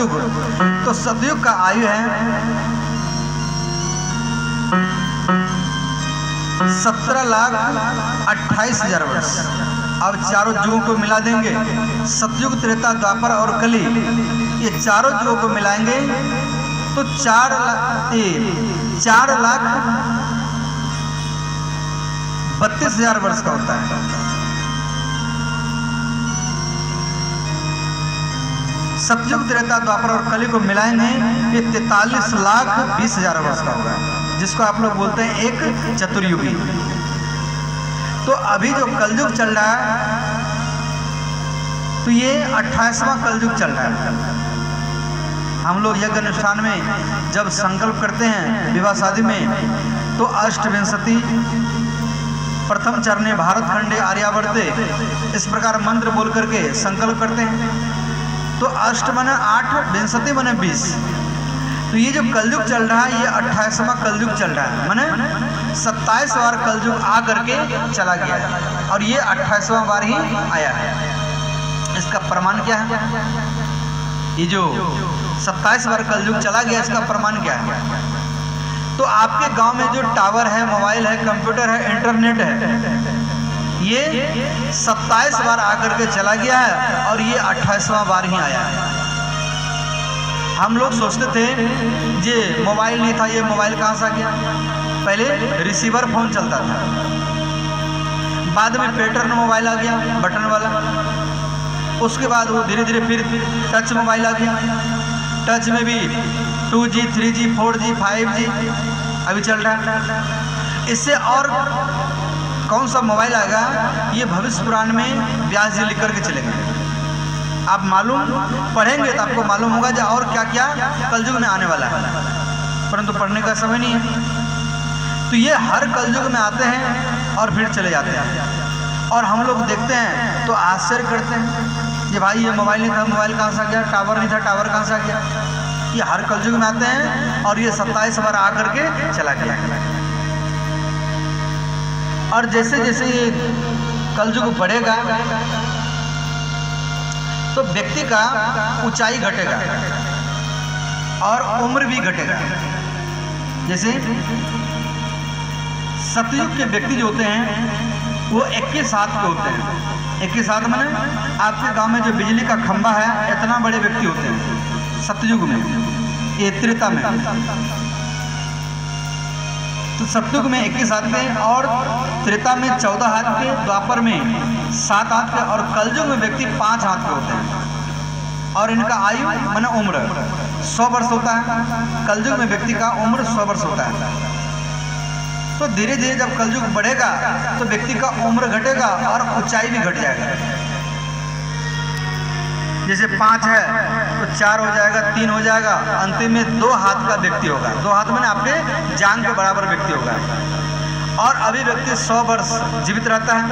सतयुग। तो सतयुग का आयु है 17,28,000 वर्ष। अब चारों युगों को मिला देंगे, सतयुग, त्रेता, द्वापर और कली, ये चारों युगों को मिलाएंगे तो 4,32,000 वर्ष का होता है। सतयुग, त्रेता, द्वापर और कली को मिलाएंगे ये 43,20,000 वर्ष का होगा, जिसको आप लोग बोलते हैं एक चतुर्युगी। तो अभी जो कलयुग चल रहा है तो ये 28वां कलयुग चल रहा है। हम लोग यज्ञ अनुष्ठान में जब संकल्प करते हैं विवाह शादी में तो अष्टविंशति प्रथम चरणे भारत खंडे आर्यावर्ते इस प्रकार मंत्र बोल करके संकल्प करते हैं। तो अष्ट माने 8, विंशति माने 20। तो ये जो कलयुग चल रहा है ये 28वां कलयुग चल रहा है, माने 27 बार कलयुग आ करके चला गया है और ये 28वां बार ही आया है। इसका प्रमाण क्या है? ये जो 27 बार कलयुग चला गया इसका प्रमाण क्या है? तो आपके गांव में जो टावर है, मोबाइल है, कंप्यूटर है, इंटरनेट है, ये 27 बार आकर के चला गया है और ये 28वां बार ही आया है। हम लोग सोचते थे ये मोबाइल नहीं था, ये मोबाइल कहाँ से आ गया? पहले रिसीवर फोन चलता था, बाद में पैटर्न मोबाइल आ गया बटन वाला, उसके बाद वो धीरे धीरे फिर टच मोबाइल आ गया। टच में भी 2G, 3G, 4G, 5G अभी चल रहा है। इससे और कौन सा मोबाइल आएगा ये भविष्य पुराण में व्यास जी लिख करके चलेंगे। आप मालूम पढ़ेंगे तो आपको मालूम होगा जो और क्या क्या कलयुग में आने वाला है, परंतु पढ़ने का समय नहीं है। तो ये हर कलयुग में आते हैं और फिर चले जाते हैं और हम लोग देखते हैं तो आश्चर्य करते हैं कि भाई ये मोबाइल नहीं था, मोबाइल कहाँ से आ गया? टावर नहीं था, टावर कहाँ से आ गया? ये हर कलयुग में आते हैं और ये 27 बार आ करके चला गया। और जैसे जैसे ये कलयुग बढ़ेगा तो व्यक्ति का ऊंचाई घटेगा और उम्र भी घटेगा। जैसे सतयुग के व्यक्ति जो होते हैं वो 21 हाथ के होते हैं। 21 हाथ माने आपके गांव में जो बिजली का खंभा है इतना बड़े व्यक्ति होते हैं सतयुग में, ये त्रेता में। तो सतयुग में 21 हाथ के और त्रेता में 14 हाथ के, द्वापर में 7 हाथ के और कलयुग में व्यक्ति 5 हाथ के होते हैं। और इनका आयु माने उम्र 100 वर्ष होता है। कलयुग में व्यक्ति का उम्र 100 वर्ष होता है। तो धीरे धीरे जब कलयुग बढ़ेगा तो व्यक्ति का उम्र घटेगा और ऊंचाई भी घट जाएगा। जैसे 5 है तो 4 हो जाएगा, 3 हो जाएगा, अंतिम में 2 हाथ का व्यक्ति होगा। 2 हाथ में आपके जांग के बराबर व्यक्ति होगा। और अभी व्यक्ति 100 वर्ष जीवित रहता है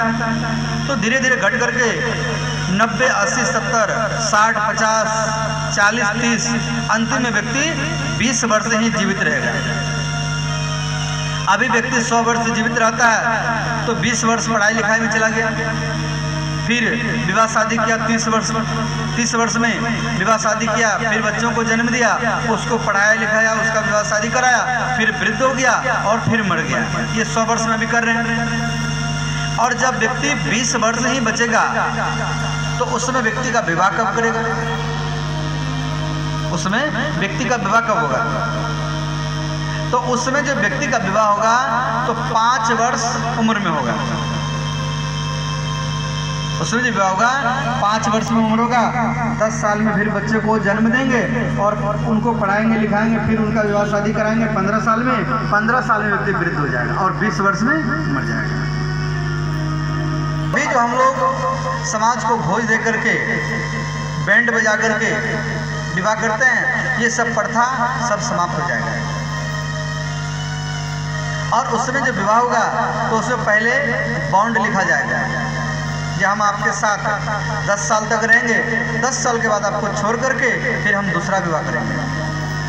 तो धीरे धीरे घट करके 90, 80, 70, 60, 50, 40, 30, अंतिम में व्यक्ति 20 वर्ष ही जीवित रहेगा। अभी व्यक्ति 100 वर्ष जीवित रहता है तो 20 वर्ष पढ़ाई लिखाई में चला गया, फिर विवाह शादी किया 30 वर्ष में विवाह शादी किया, फिर बच्चों को जन्म दिया, उसको पढ़ाया लिखाया, उसका विवाह शादी कराया, फिर वृद्ध हो गया और फिर मर गया। ये 100 वर्ष में भी कर रहे हैं। और जब व्यक्ति 20 वर्ष ही बचेगा तो उसमें व्यक्ति का विवाह कब करेगा? उसमें व्यक्ति का विवाह कब होगा? तो उसमें जो व्यक्ति का विवाह होगा तो 5 वर्ष उम्र में होगा। उसमें जो विवाह होगा 5 वर्ष में उम्र होगा। 10 साल में फिर बच्चे को जन्म देंगे और उनको पढ़ाएंगे लिखाएंगे, फिर उनका विवाह शादी कराएंगे। 15 साल में व्यक्ति वृद्ध हो जाएगा और 20 वर्ष में मर जाएगा। अभी जो हम लोग समाज को भोज दे करके बैंड बजा करके विवाह करते हैं, ये सब प्रथा सब समाप्त हो जाएगा। और उसमें जो विवाह होगा तो उसमें पहले बॉन्ड लिखा जाएगा कि हम आपके साथ 10 साल तक रहेंगे, 10 साल के बाद आपको छोड़ करके फिर हम दूसरा विवाह करेंगे।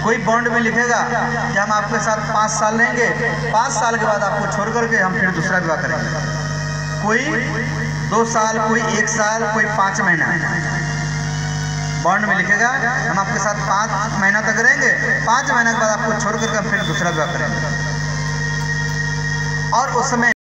कोई बॉन्ड में लिखेगा कि हम आपके साथ 5 साल रहेंगे, 5 साल के बाद आपको छोड़ करके हम फिर दूसरा विवाह करेंगे। कोई 2 साल, कोई 1 साल, कोई 5 महीना। बॉन्ड में लिखेगा हम आपके साथ 5 महीना तक रहेंगे, 5 महीने के बाद आपको छोड़ करके फिर दूसरा विवाह करेंगे। और उस समय